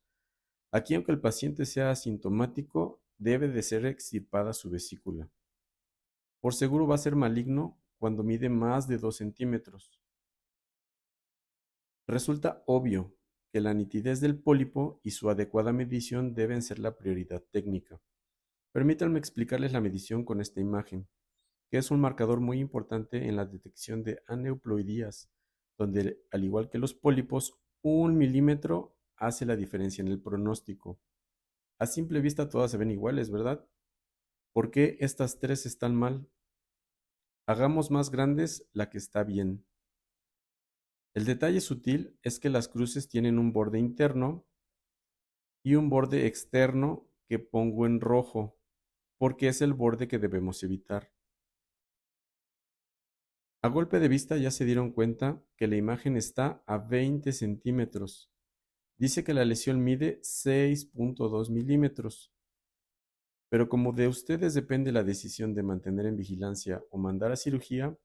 Aquí, aunque el paciente sea asintomático, debe de ser extirpada su vesícula. Por seguro va a ser maligno cuando mide más de 2 centímetros. Resulta obvio que la nitidez del pólipo y su adecuada medición deben ser la prioridad técnica. Permítanme explicarles la medición con esta imagen. que es un marcador muy importante en la detección de aneuploidías, donde, al igual que los pólipos, 1 milímetro hace la diferencia en el pronóstico. A simple vista todas se ven iguales, ¿verdad? ¿Por qué estas tres están mal? Hagamos más grandes la que está bien. El detalle sutil es que las cruces tienen un borde interno y un borde externo que pongo en rojo, porque es el borde que debemos evitar. A golpe de vista ya se dieron cuenta que la imagen está a 20 centímetros. Dice que la lesión mide 6.2 milímetros. Pero como de ustedes depende la decisión de mantener en vigilancia o mandar a cirugía,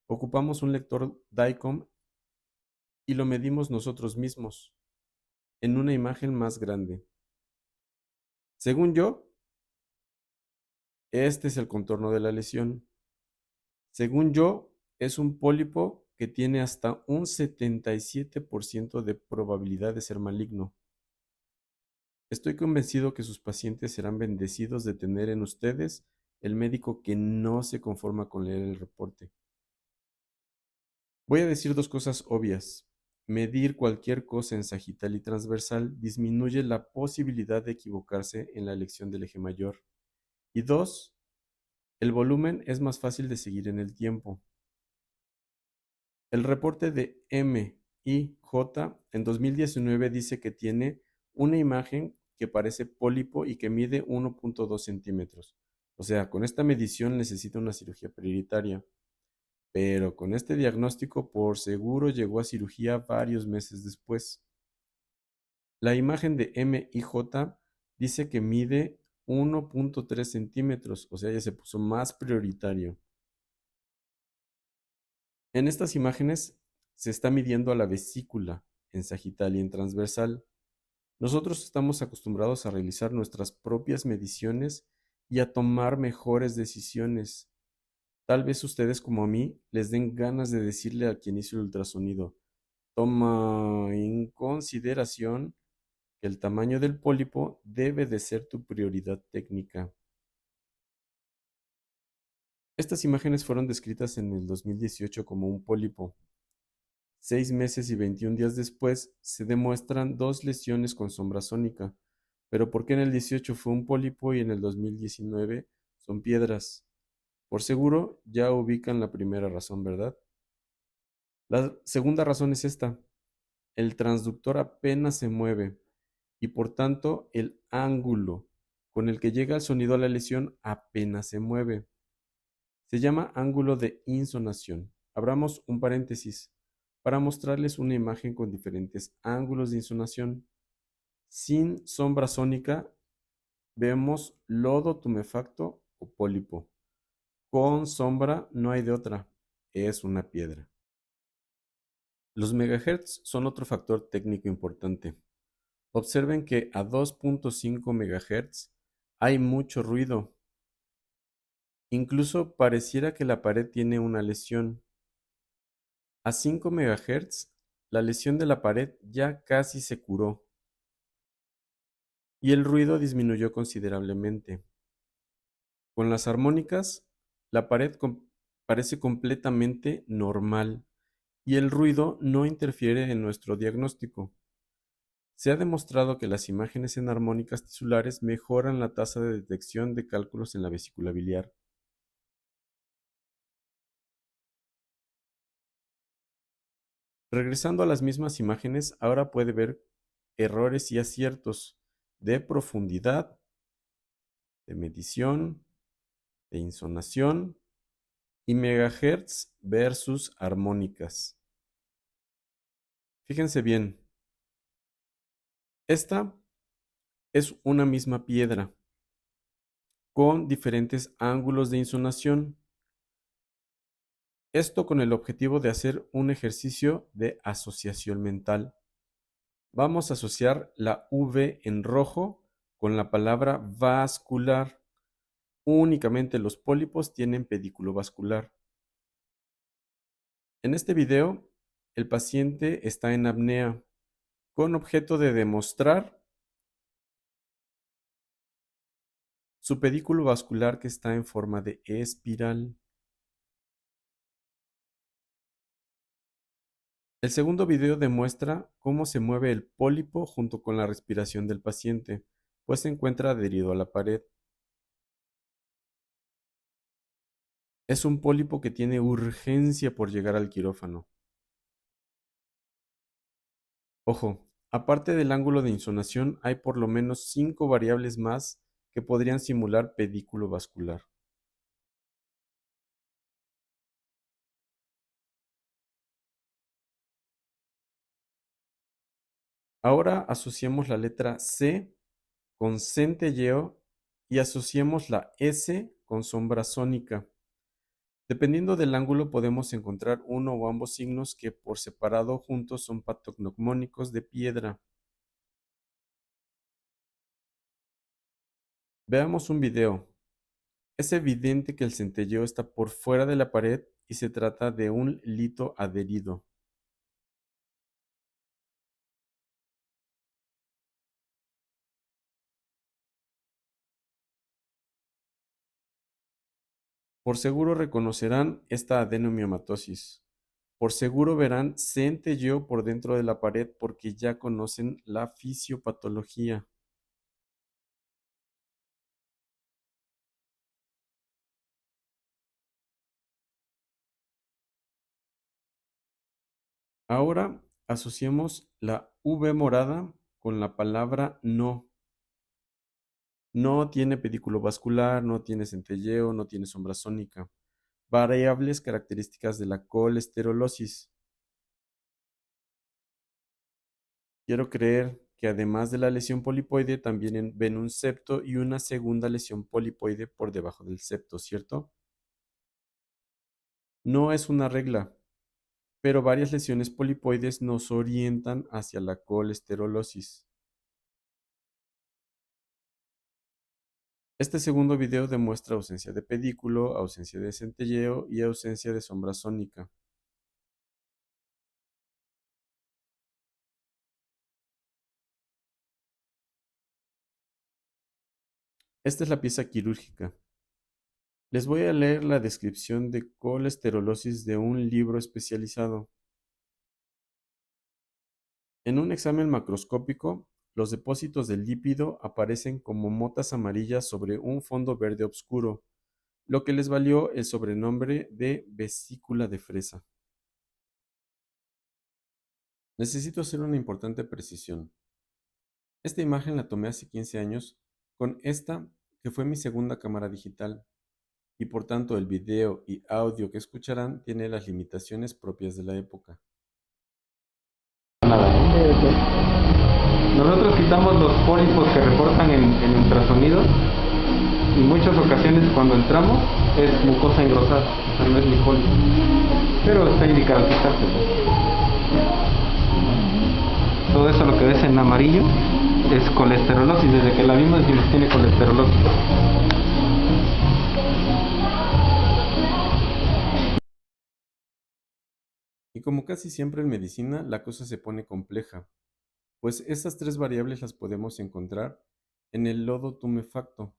ocupamos un lector DICOM y lo medimos nosotros mismos en una imagen más grande. Según yo, este es el contorno de la lesión. Según yo, es un pólipo que tiene hasta un 77% de probabilidad de ser maligno. Estoy convencido que sus pacientes serán bendecidos de tener en ustedes el médico que no se conforma con leer el reporte. Voy a decir dos cosas obvias. Medir cualquier cosa en sagital y transversal disminuye la posibilidad de equivocarse en la elección del eje mayor. Y dos, el volumen es más fácil de seguir en el tiempo. El reporte de MIJ en 2019 dice que tiene una imagen que parece pólipo y que mide 1.2 centímetros. O sea, con esta medición necesita una cirugía prioritaria. Pero con este diagnóstico por seguro llegó a cirugía varios meses después. La imagen de MIJ dice que mide 1.3 centímetros, o sea, ya se puso más prioritario. En estas imágenes se está midiendo a la vesícula en sagital y en transversal. Nosotros estamos acostumbrados a realizar nuestras propias mediciones y a tomar mejores decisiones. Tal vez ustedes como a mí les den ganas de decirle a quien hizo el ultrasonido: toma en consideración que el tamaño del pólipo debe de ser tu prioridad técnica. Estas imágenes fueron descritas en el 2018 como un pólipo. 6 meses y 21 días después se demuestran dos lesiones con sombra sónica. Pero ¿por qué en el 18 fue un pólipo y en el 2019 son piedras? Por seguro ya ubican la primera razón, ¿verdad? La segunda razón es esta: el transductor apenas se mueve y por tanto el ángulo con el que llega el sonido a la lesión apenas se mueve. Se llama ángulo de insonación. Abramos un paréntesis para mostrarles una imagen con diferentes ángulos de insonación. Sin sombra sónica vemos lodo tumefacto o pólipo. Con sombra no hay de otra, es una piedra. Los megahertz son otro factor técnico importante. Observen que a 2.5 MHz hay mucho ruido. Incluso pareciera que la pared tiene una lesión. A 5 MHz, la lesión de la pared ya casi se curó y el ruido disminuyó considerablemente. Con las armónicas, la pared parece completamente normal y el ruido no interfiere en nuestro diagnóstico. Se ha demostrado que las imágenes en armónicas tisulares mejoran la tasa de detección de cálculos en la vesícula biliar. Regresando a las mismas imágenes, ahora puede ver errores y aciertos de profundidad, de medición, de insonación y megahertz versus armónicas. Fíjense bien, esta es una misma piedra con diferentes ángulos de insonación. Esto con el objetivo de hacer un ejercicio de asociación mental. Vamos a asociar la V en rojo con la palabra vascular. Únicamente los pólipos tienen pedículo vascular. En este video, el paciente está en apnea con objeto de demostrar su pedículo vascular que está en forma de espiral. El segundo video demuestra cómo se mueve el pólipo junto con la respiración del paciente, pues se encuentra adherido a la pared. Es un pólipo que tiene urgencia por llegar al quirófano. Ojo, aparte del ángulo de insonación, hay por lo menos 5 variables más que podrían simular pedículo vascular. Ahora asociemos la letra C con centelleo y asociemos la S con sombra sónica. Dependiendo del ángulo podemos encontrar uno o ambos signos que por separado o juntos son patognomónicos de piedra. Veamos un video. Es evidente que el centelleo está por fuera de la pared y se trata de un lito adherido. Por seguro reconocerán esta adenomiomatosis. Por seguro verán centelleo por dentro de la pared porque ya conocen la fisiopatología. Ahora asociemos la V morada con la palabra no. No tiene pedículo vascular, no tiene centelleo, no tiene sombra sónica. Variables características de la colesterolosis. Quiero creer que además de la lesión polipoide también ven un septo y una segunda lesión polipoide por debajo del septo, ¿cierto? No es una regla, pero varias lesiones polipoides nos orientan hacia la colesterolosis. Este segundo video demuestra ausencia de pedículo, ausencia de centelleo y ausencia de sombra sónica. Esta es la pieza quirúrgica. Les voy a leer la descripción de colesterolosis de un libro especializado. En un examen macroscópico, los depósitos de lípido aparecen como motas amarillas sobre un fondo verde oscuro, lo que les valió el sobrenombre de vesícula de fresa. Necesito hacer una importante precisión. Esta imagen la tomé hace 15 años con esta que fue mi segunda cámara digital y por tanto el video y audio que escucharán tiene las limitaciones propias de la época. Nada. Nosotros quitamos los pólipos que reportan en ultrasonido y muchas ocasiones cuando entramos es mucosa engrosada, o sea, no es ni pólipo, pero está indicado quitárselo. Todo eso lo que ves en amarillo es colesterolosis, desde que la vimos decimos tiene colesterolosis. Y como casi siempre en medicina, la cosa se pone compleja, pues estas 3 variables las podemos encontrar en el lodo tumefacto.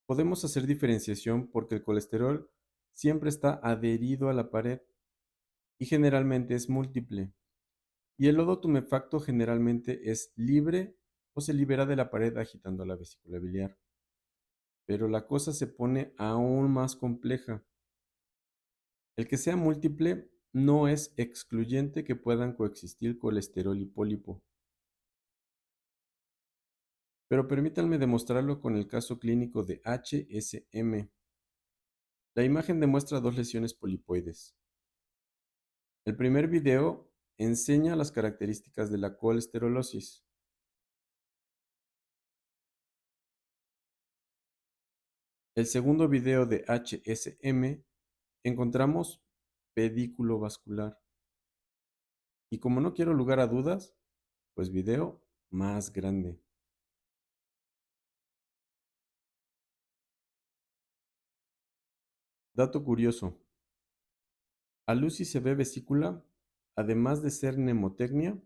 Podemos hacer diferenciación porque el colesterol siempre está adherido a la pared y generalmente es múltiple. Y el lodo tumefacto generalmente es libre o se libera de la pared agitando la vesícula biliar. Pero la cosa se pone aún más compleja. El que sea múltiple no es excluyente que puedan coexistir colesterol y pólipo. Pero permítanme demostrarlo con el caso clínico de HSM. La imagen demuestra 2 lesiones polipoides. El primer video enseña las características de la colesterolosis. El segundo video de HSM encontramos pedículo vascular. Y como no quiero lugar a dudas, pues video más grande. Dato curioso. A Lucy se ve vesícula, además de ser mnemotecnia,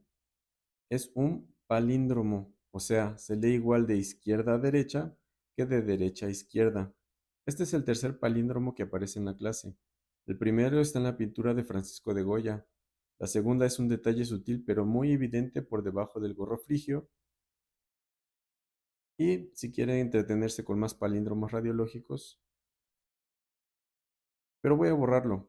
es un palíndromo, o sea, se lee igual de izquierda a derecha que de derecha a izquierda. Este es el tercer palíndromo que aparece en la clase. El primero está en la pintura de Francisco de Goya, La segunda es un detalle sutil pero muy evidente por debajo del gorro frigio. Y si quieren entretenerse con más palíndromos radiológicos, pero voy a borrarlo,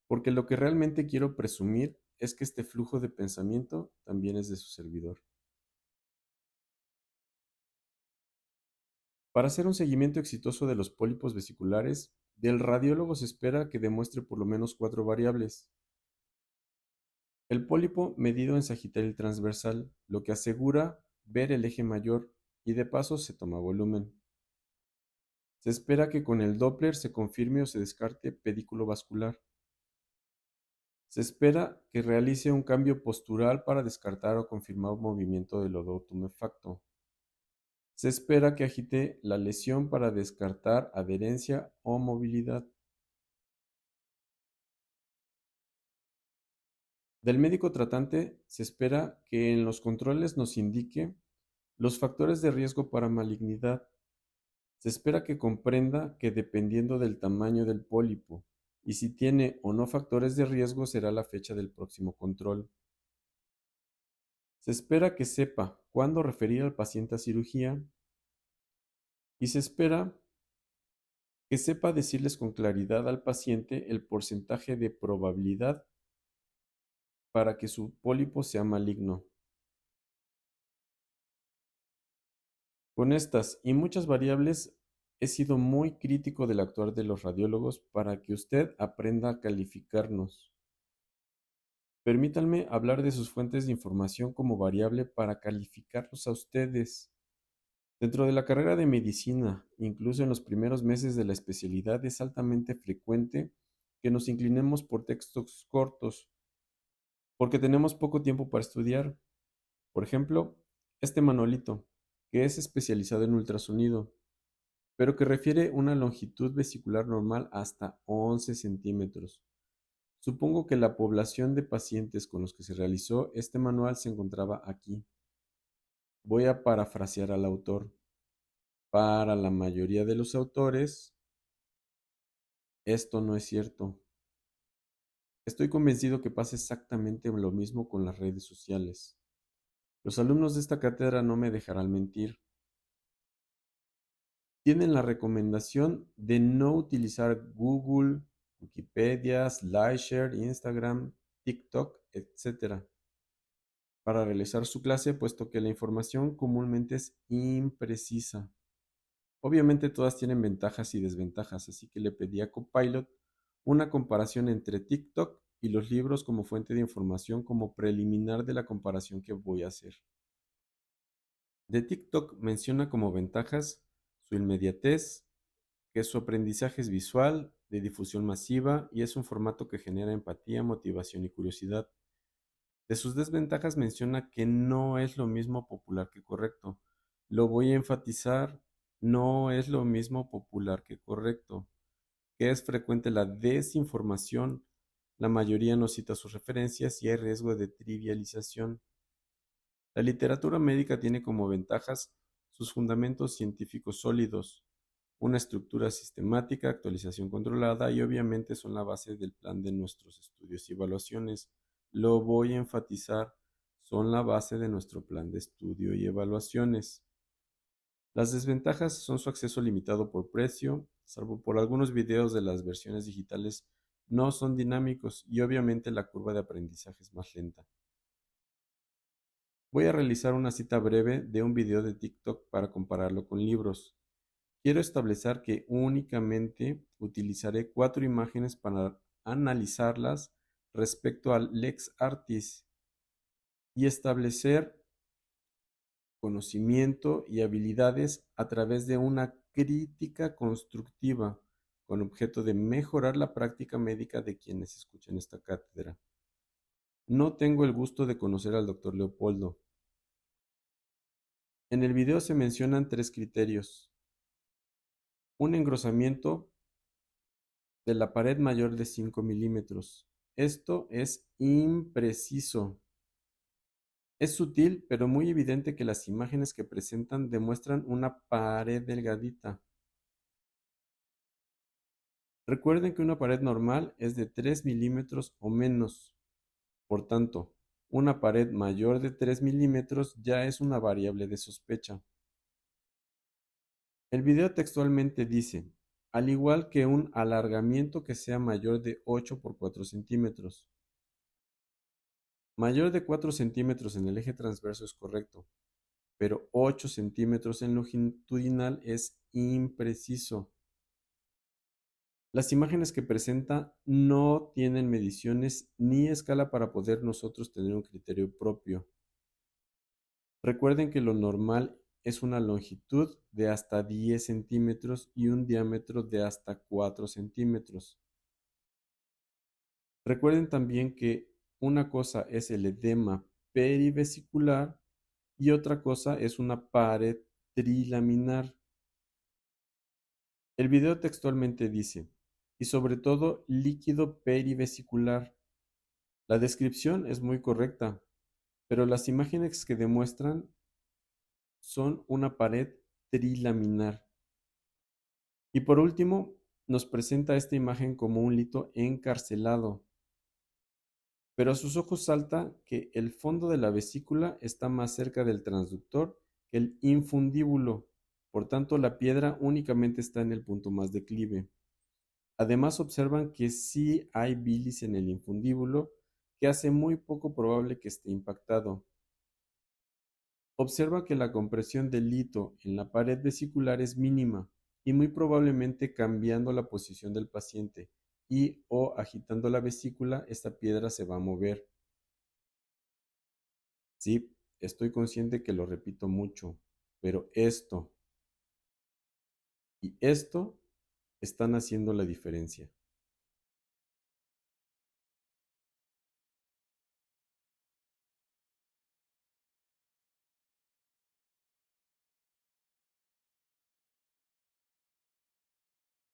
porque lo que realmente quiero presumir es que este flujo de pensamiento también es de su servidor. Para hacer un seguimiento exitoso de los pólipos vesiculares, del radiólogo se espera que demuestre por lo menos 4 variables. El pólipo medido en sagital transversal, lo que asegura ver el eje mayor y de paso se toma volumen. Se espera que con el Doppler se confirme o se descarte pedículo vascular. Se espera que realice un cambio postural para descartar o confirmar un movimiento del lodo tumefacto. Se espera que agite la lesión para descartar adherencia o movilidad. Del médico tratante se espera que en los controles nos indique los factores de riesgo para malignidad. Se espera que comprenda que dependiendo del tamaño del pólipo y si tiene o no factores de riesgo será la fecha del próximo control. Se espera que sepa cuándo referir al paciente a cirugía y se espera que sepa decirles con claridad al paciente el porcentaje de probabilidad para que su pólipo sea maligno. Con estas y muchas variables he sido muy crítico del actuar de los radiólogos para que usted aprenda a calificarnos. Permítanme hablar de sus fuentes de información como variable para calificarlos a ustedes. Dentro de la carrera de medicina, incluso en los primeros meses de la especialidad, es altamente frecuente que nos inclinemos por textos cortos, porque tenemos poco tiempo para estudiar. Por ejemplo, este manualito, que es especializado en ultrasonido, pero que refiere una longitud vesicular normal hasta 11 centímetros. Supongo que la población de pacientes con los que se realizó este manual se encontraba aquí. Voy a parafrasear al autor. Para la mayoría de los autores, esto no es cierto. Estoy convencido que pasa exactamente lo mismo con las redes sociales. Los alumnos de esta cátedra no me dejarán mentir. Tienen la recomendación de no utilizar Google, Wikipedia, SlideShare, Instagram, TikTok, etc. para realizar su clase, puesto que la información comúnmente es imprecisa. Obviamente todas tienen ventajas y desventajas, así que le pedí a Copilot una comparación entre TikTok y los libros como fuente de información como preliminar de la comparación que voy a hacer. De TikTok menciona como ventajas su inmediatez, que su aprendizaje es visual, de difusión masiva y es un formato que genera empatía, motivación y curiosidad. De sus desventajas menciona que no es lo mismo popular que correcto. Lo voy a enfatizar, no es lo mismo popular que correcto, que es frecuente la desinformación, la mayoría no cita sus referencias y hay riesgo de trivialización. La literatura médica tiene como ventajas sus fundamentos científicos sólidos, una estructura sistemática, actualización controlada y obviamente son la base del plan de nuestros estudios y evaluaciones. Lo voy a enfatizar, son la base de nuestro plan de estudio y evaluaciones. Las desventajas son su acceso limitado por precio, salvo por algunos videos de las versiones digitales no son dinámicos y obviamente la curva de aprendizaje es más lenta. Voy a realizar una cita breve de un video de TikTok para compararlo con libros. Quiero establecer que únicamente utilizaré 4 imágenes para analizarlas respecto al LexArtis y establecer conocimiento y habilidades a través de una crítica constructiva con objeto de mejorar la práctica médica de quienes escuchan esta cátedra. No tengo el gusto de conocer al doctor Leopoldo. En el video se mencionan 3 criterios. Un engrosamiento de la pared mayor de 5 milímetros. Esto es impreciso. Es sutil, pero muy evidente que las imágenes que presentan demuestran una pared delgadita. Recuerden que una pared normal es de 3 milímetros o menos. Por tanto, una pared mayor de 3 milímetros ya es una variable de sospecha. El video textualmente dice, al igual que un alargamiento que sea mayor de 8 por 4 centímetros. Mayor de 4 centímetros en el eje transverso es correcto, pero 8 centímetros en longitudinal es impreciso. Las imágenes que presenta no tienen mediciones ni escala para poder nosotros tener un criterio propio. Recuerden que lo normal es una longitud de hasta 10 centímetros y un diámetro de hasta 4 centímetros. Recuerden también que una cosa es el edema perivesicular y otra cosa es una pared trilaminar. El video textualmente dice, y sobre todo líquido perivesicular. La descripción es muy correcta, pero las imágenes que demuestran son una pared trilaminar. Y por último, nos presenta esta imagen como un lito encarcelado, pero a sus ojos salta que el fondo de la vesícula está más cerca del transductor que el infundíbulo, por tanto la piedra únicamente está en el punto más declive. Además observan que sí hay bilis en el infundíbulo, que hace muy poco probable que esté impactado. Observa que la compresión del lito en la pared vesicular es mínima y muy probablemente cambiando la posición del paciente y o agitando la vesícula, esta piedra se va a mover. Sí, estoy consciente que lo repito mucho, pero esto y esto están haciendo la diferencia.